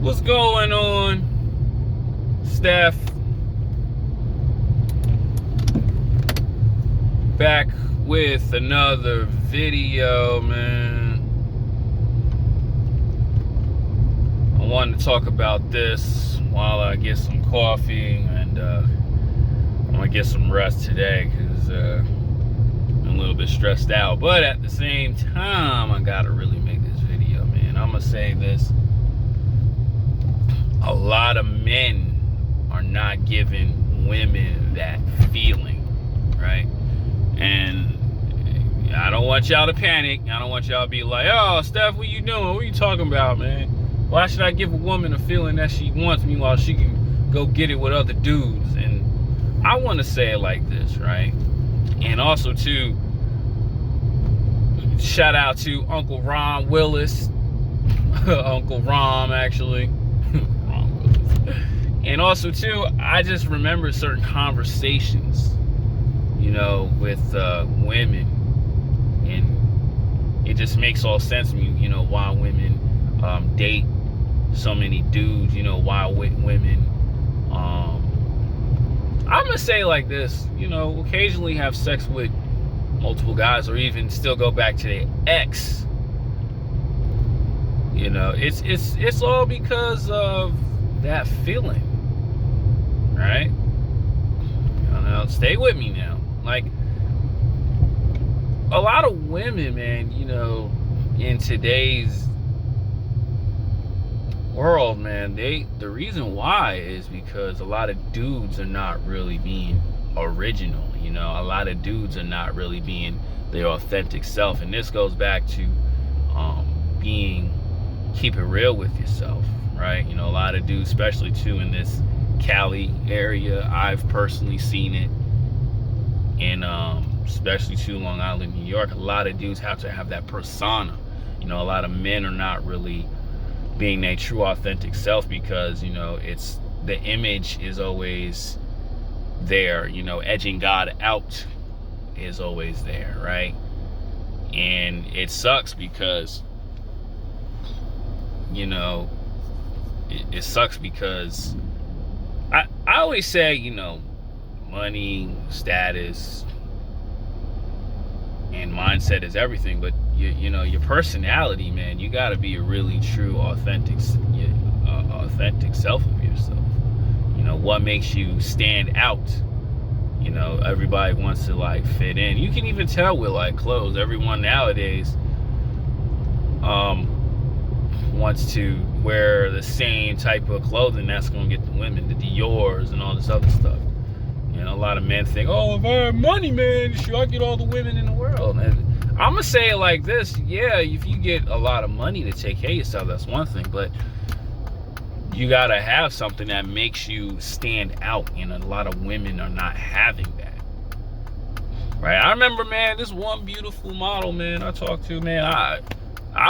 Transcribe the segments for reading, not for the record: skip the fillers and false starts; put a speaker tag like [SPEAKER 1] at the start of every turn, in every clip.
[SPEAKER 1] What's going on, Steph? Back with another video, man. I wanted to talk about this while I get some coffee, and I'm gonna get some rest today because I'm a little bit stressed out. But at the same time, I gotta really make this video, man. I'm gonna say this. A lot of men are not giving women that feeling, right? And I don't want y'all to panic. I don't want y'all to be like, oh, Steph, what you doing? What are you talking about, man? Why should I give a woman a feeling that she wants me while she can go get it with other dudes? And I want to say it like this, right? And also, too, shout out to Uncle Ron Willis. Uncle Ron, actually. And also, too, I just remember certain conversations, with women. And it just makes all sense to me, why women date so many dudes, why women, I'm going to say like this, occasionally have sex with multiple guys or even still go back to their ex. It's all because of that feeling, right? Stay with me now. Like, a lot of women, man, in today's world, man, the reason why is because a lot of dudes are not really being original. A lot of dudes are not really being their authentic self, and this goes back to keep it real with yourself, right? A lot of dudes, especially too in this Cali area, I've personally seen it, and especially too Long Island, New York, a lot of dudes have to have that persona. A lot of men are not really being their true authentic self because it's the image is always there, edging God out is always there, right? And it sucks because it sucks because I always say, money, status, and mindset is everything, but your personality, man, you got to be a really true, authentic self of yourself. What makes you stand out. Everybody wants to like fit in. You can even tell with like clothes. Everyone nowadays wants to wear the same type of clothing that's going to get the women, the Dior's and all this other stuff. A lot of men think, oh, if I have money, man, sure, I get all the women in the world. And I'm going to say it like this. Yeah, if you get a lot of money to take care of yourself, that's one thing. But you got to have something that makes you stand out. And a lot of women are not having that. Right? I remember, man, this one beautiful model, man, I talked to, man, I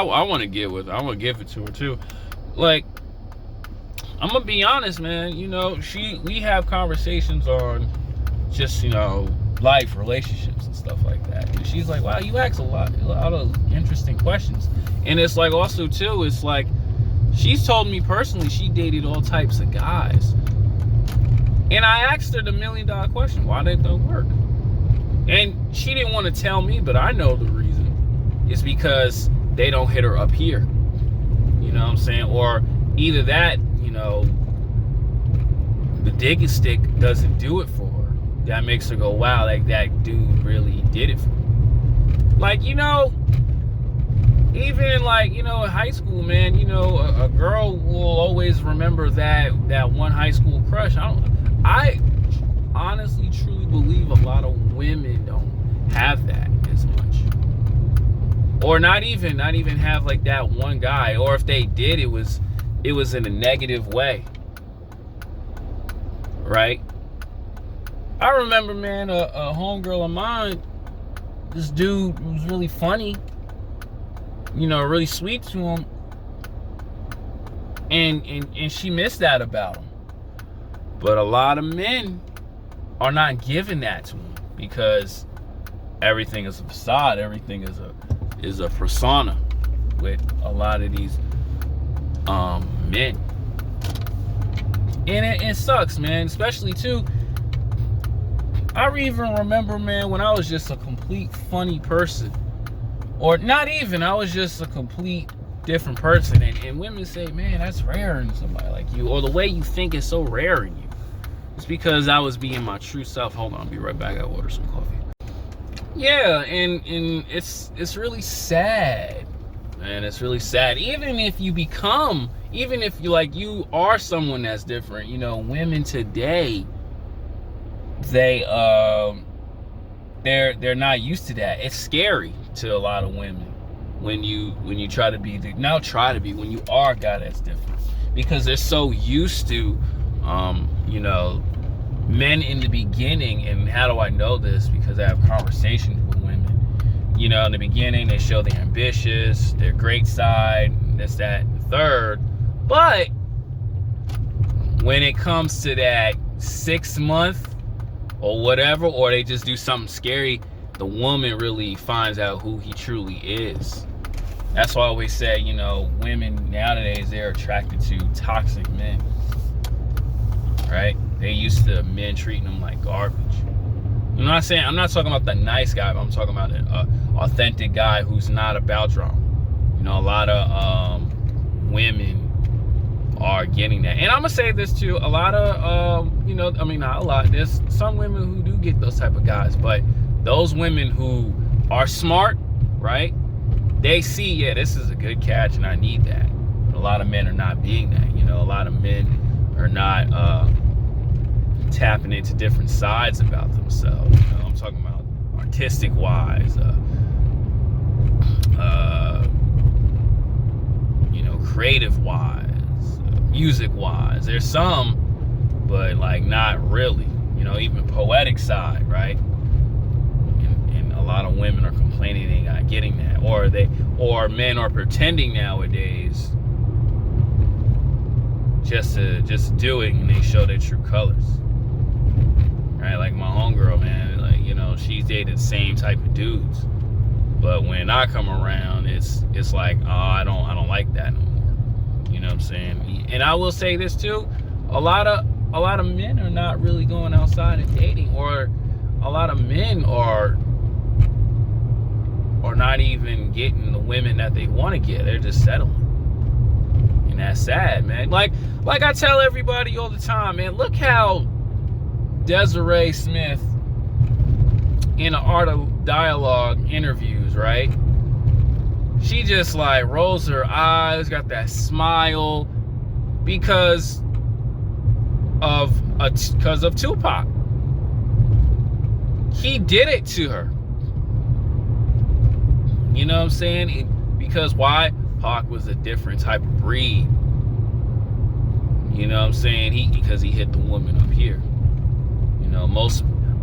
[SPEAKER 1] want to get with her. I want to give it to her, too. Like, I'm going to be honest, man. We have conversations on just, life, relationships and stuff like that. And she's like, wow, you ask a lot of interesting questions. And it's like, also, too, it's like, she's told me personally she dated all types of guys. And I asked her the $1 million question, why did it don't work? And she didn't want to tell me, but I know the reason. It's because they don't hit her up here. You know what I'm saying? Or either that, the digging stick doesn't do it for her. That makes her go, wow, like that dude really did it for me. Like, even like, in high school, man, a girl will always remember that one high school crush. I honestly, truly believe a lot of women don't have that as much. Or not even have like that one guy. Or if they did, it was in a negative way. Right? I remember, man, a homegirl of mine, this dude was really funny, really sweet to him. And she missed that about him. But a lot of men are not giving that to him because everything is a facade, everything is a persona with a lot of these men. And it sucks, man. Especially too, I even remember, man, when I was just a complete funny person. Or not even, I was just a complete different person. And women say, man, that's rare in somebody like you. Or the way you think is so rare in you. It's because I was being my true self. Hold on, I'll be right back. I order some coffee. Yeah, and it's really sad. Man, it's really sad. Even if you you are someone that's different, you know, women today, they're not used to that. It's scary to a lot of women when you try to be when you are a guy that's different, because they're so used to you know, men in the beginning. And how do I know this? Because I have conversations with women. You know, in the beginning, they show their ambitious, their great side, this, that, and the third. But when it comes to that 6 month or whatever, or they just do something scary, the woman really finds out who he truly is. That's why I always say, you know, women nowadays, they're attracted to toxic men. Right? They used to men treating them like garbage. I'm not talking about the nice guy, but I'm talking about an authentic guy who's not about drama. You know, a lot of women are getting that. And I'm gonna say this too, a lot of you know, I mean, not a lot, there's some women who do get those type of guys, but those women who are smart, right, they see, yeah, this is a good catch and I need that. But a lot of men are not being that. You know, a lot of men are not tapping into different sides about themselves. You know, I'm talking about artistic wise, you know, creative wise, music wise. There's some, but like not really. You know, even poetic side, right? And a lot of women are complaining they're not getting that, or men are pretending nowadays just to do it, and they show their true colors. Right, like my homegirl, man, like, you know, she's dated the same type of dudes, but when I come around, it's like, oh, I don't like that no more. You know what I'm saying? And I will say this too, a lot of men are not really going outside and dating, or a lot of men are not even getting the women that they want to get. They're just settling. And that's sad, man. Like I tell everybody all the time, man, look how Desiree Smith in the Art of Dialogue interviews, right? She just like rolls her eyes, got that smile because of Tupac. He did it to her. You know what I'm saying? Because why? Pac was a different type of breed. You know what I'm saying? Because he hit the woman up here. You know, I'm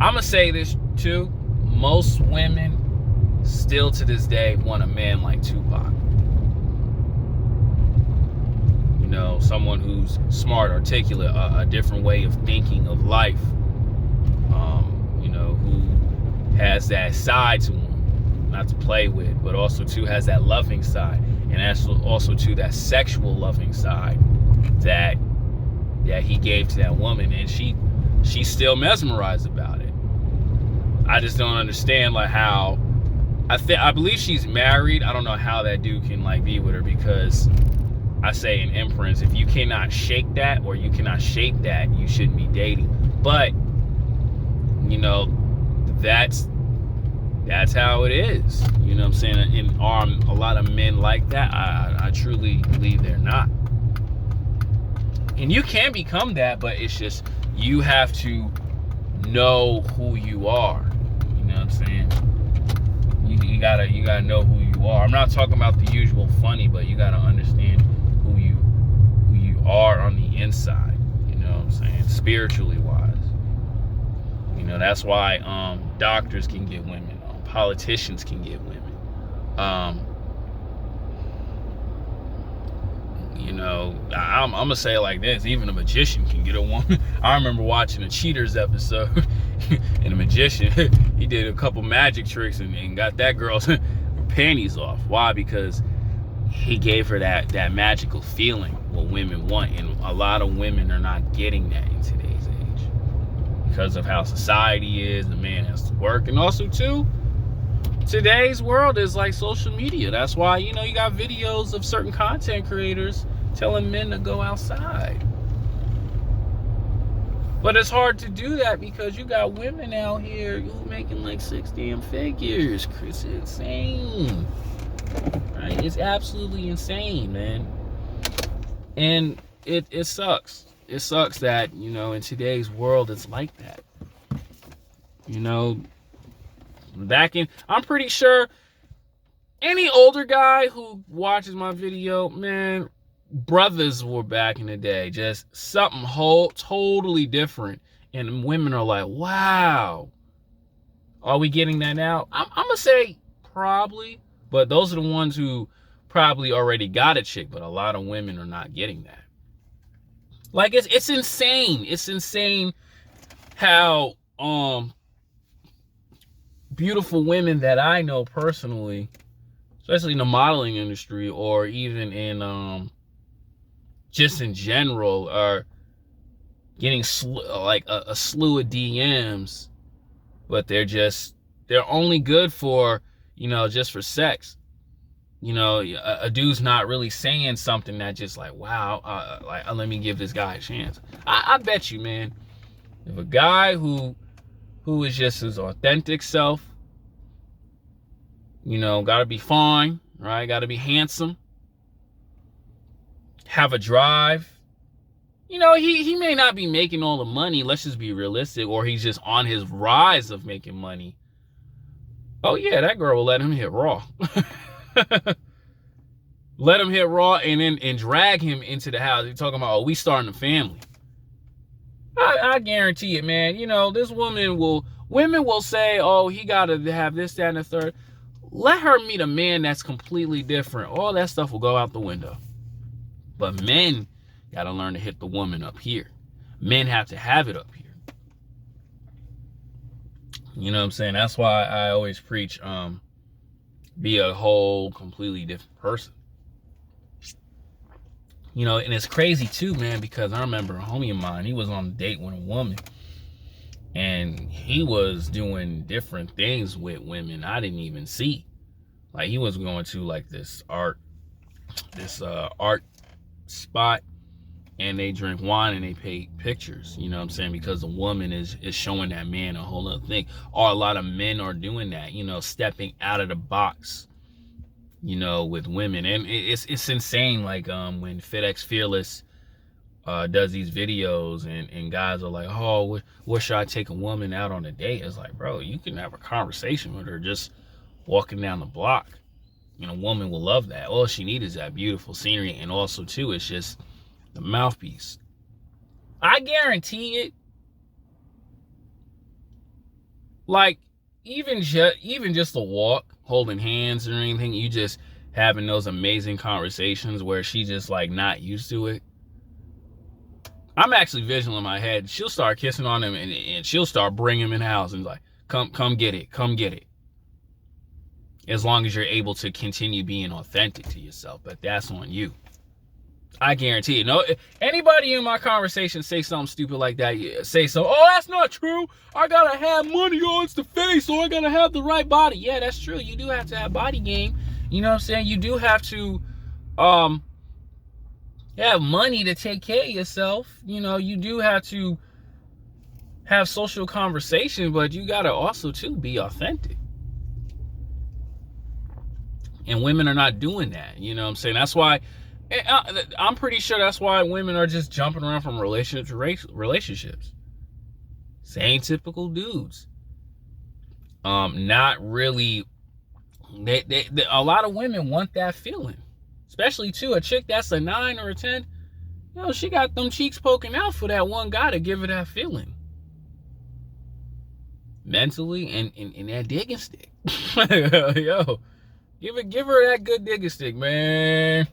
[SPEAKER 1] gonna say this too, most women still to this day want a man like Tupac. You know, someone who's smart, articulate, a different way of thinking of life. You know, who has that side to him, not to play with, but also too has that loving side, and also too that sexual loving side that he gave to that woman, and she's still mesmerized about it. I just don't understand like how I believe she's married. I don't know how that dude can like be with her, because I say in inference, if you cannot shake that or you cannot shape that, you shouldn't be dating. But you know, that's how it is. You know what I'm saying? And are a lot of men like that? I truly believe they're not. And you can become that, but it's just you have to know who you are. You know what I'm saying? You gotta know who you are. I'm not talking about the usual funny, but you gotta understand who you are on the inside. You know what I'm saying? Spiritually wise. You know, that's why doctors can get women, politicians can get women. You know, I'm gonna say it like this: even a magician can get a woman. I remember watching a Cheaters episode, and a magician, he did a couple magic tricks and got that girl's panties off. Why? Because he gave her that magical feeling, what women want. And a lot of women are not getting that in today's age because of how society is. The man has to work. And also, too, today's world is like social media. That's why, you got videos of certain content creators telling men to go outside. But it's hard to do that because you got women out here who making like 6 damn figures. It's insane. Right? It's absolutely insane, man. And it sucks. It sucks that, in today's world it's like that. I'm pretty sure any older guy who watches my video, man, brothers were back in the day, just something totally different. And women are like, wow, are we getting that now? I'm going to say probably, but those are the ones who probably already got a chick, but a lot of women are not getting that. Like, it's insane. It's insane how, beautiful women that I know personally, especially in the modeling industry or even in just in general, are getting like a slew of DMs, but they're only good for, just for sex. A dude's not really saying something that just like, wow, let me give this guy a chance. I bet you, man, if a guy who is just his authentic self, gotta be fine, right? Gotta be handsome, have a drive. He may not be making all the money, let's just be realistic, or he's just on his rise of making money. Oh yeah, that girl will let him hit raw. Let him hit raw and drag him into the house. You're talking about, we starting a family. I guarantee it, man. This women will say, oh, he got to have this, that, and the third. Let her meet a man that's completely different. All that stuff will go out the window. But men got to learn to hit the woman up here. Men have to have it up here. You know what I'm saying? That's why I always preach, be a whole, completely different person. And it's crazy too, man, because I remember a homie of mine, he was on a date with a woman, and he was doing different things with women I didn't even see. Like, he was going to like this art spot, and they drink wine and they paint pictures, you know what I'm saying? Because the woman is showing that man a whole other thing. Or a lot of men are doing that, stepping out of the box, with women. And it's insane. Like, when FedEx Fearless does these videos and guys are like, oh, what should I take a woman out on a date? It's like, bro, you can have a conversation with her just walking down the block. A woman will love that. All she needs is that beautiful scenery. And also, too, it's just the mouthpiece. I guarantee it. Like, even just a walk, holding hands or anything, you just having those amazing conversations where she just like not used to it. I'm actually visual in my head. She'll start kissing on him and she'll start bringing him in the house and like, come get it. As long as you're able to continue being authentic to yourself, but that's on you. I guarantee it. No, anybody in my conversation say something stupid like that, say so, oh, that's not true. I gotta have money on the face, or I gotta have the right body. Yeah, that's true. You do have to have body game. You know what I'm saying? You do have to have money to take care of yourself. You do have to have social conversation, but you gotta also too be authentic. And women are not doing that. You know what I'm saying? That's why I'm pretty sure that's why women are just jumping around from relationship to relationships. Same typical dudes. Not really. They a lot of women want that feeling, especially too a chick that's a 9 or a 10. She got them cheeks poking out for that one guy to give her that feeling, mentally and that digging stick. Yo, give her that good digging stick, man.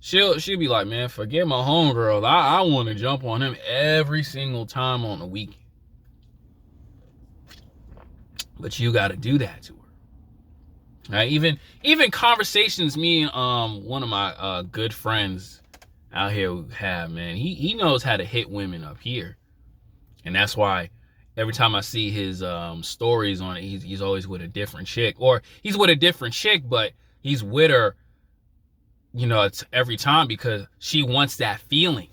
[SPEAKER 1] She'll be like, man, forget my homegirl. I want to jump on him every single time on the weekend. But you got to do that to her. Right? Even conversations me and one of my good friends out here have, man. He knows how to hit women up here. And that's why every time I see his stories on it, he's always with a different chick. Or he's with a different chick, but he's with her, it's every time because she wants that feeling.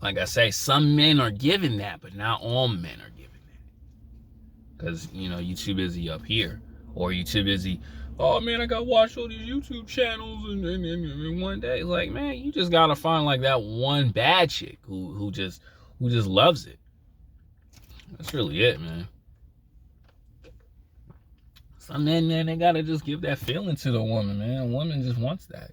[SPEAKER 1] Like I say, some men are given that, but not all men are given that. Because, you too busy up here. Or you too busy, oh man, I got to watch all these YouTube channels and one day. Like, man, you just got to find like that one bad chick who just loves it. That's really it, man. Some men, man, they gotta just give that feeling to the woman, man. A woman just wants that.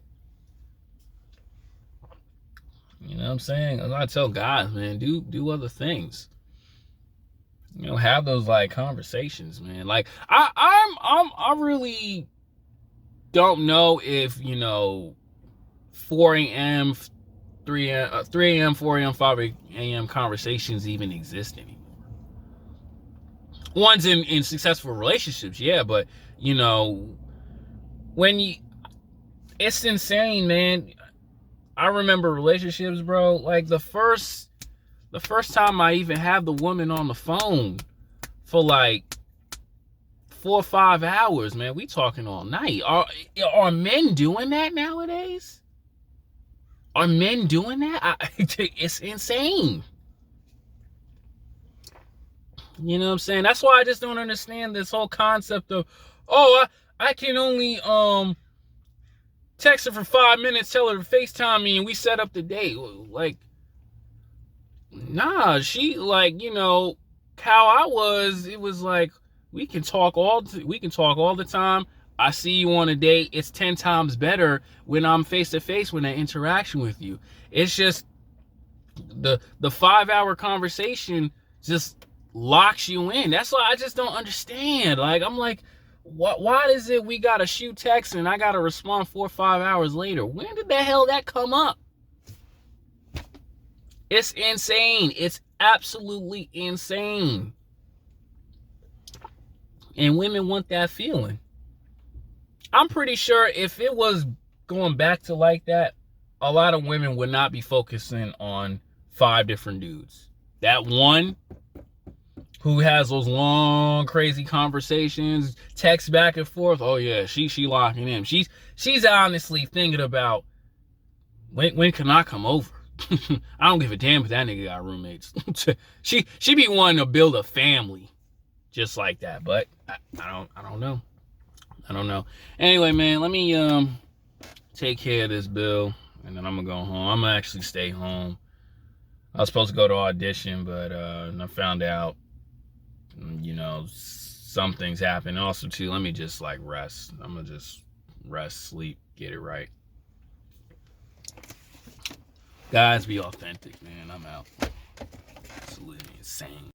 [SPEAKER 1] You know what I'm saying? I tell guys, man, do other things. Have those like conversations, man. Like I really don't know if 4 a.m., 3 a.m., 4 a.m., 5 a.m. conversations even exist anymore. One's in successful relationships, yeah, but when it's insane, man. I remember relationships, bro. Like the first time I even had the woman on the phone for like 4 or 5 hours, man. We talking all night. Are men doing that nowadays? Are men doing that? It's insane. You know what I'm saying? That's why I just don't understand this whole concept of, I can only text her for 5 minutes, tell her to FaceTime me, and we set up the date. Like, nah, she like, how I was, it was like we can talk all the time. I see you on a date. It's 10 times better when I'm face to face when I interaction with you. It's just the 5-hour conversation just locks you in. That's why I just don't understand. Like, I'm like, why is it we gotta shoot text and I gotta respond 4 or 5 hours later? When did the hell that come up? It's insane. It's absolutely insane. And women want that feeling. I'm pretty sure if it was going back to like that, a lot of women would not be focusing on 5 different dudes. That one who has those long, crazy conversations, text back and forth. Oh yeah, she locking in. She's honestly thinking about when can I come over? I don't give a damn if that nigga got roommates. she be wanting to build a family just like that, but I don't know. I don't know. Anyway, man, let me take care of this bill and then I'm gonna go home. I'm gonna actually stay home. I was supposed to go to audition, but I found out some things happen. Also, too, let me just like rest. I'm gonna just rest, sleep, get it right. Guys, be authentic, man. I'm out. Absolutely insane.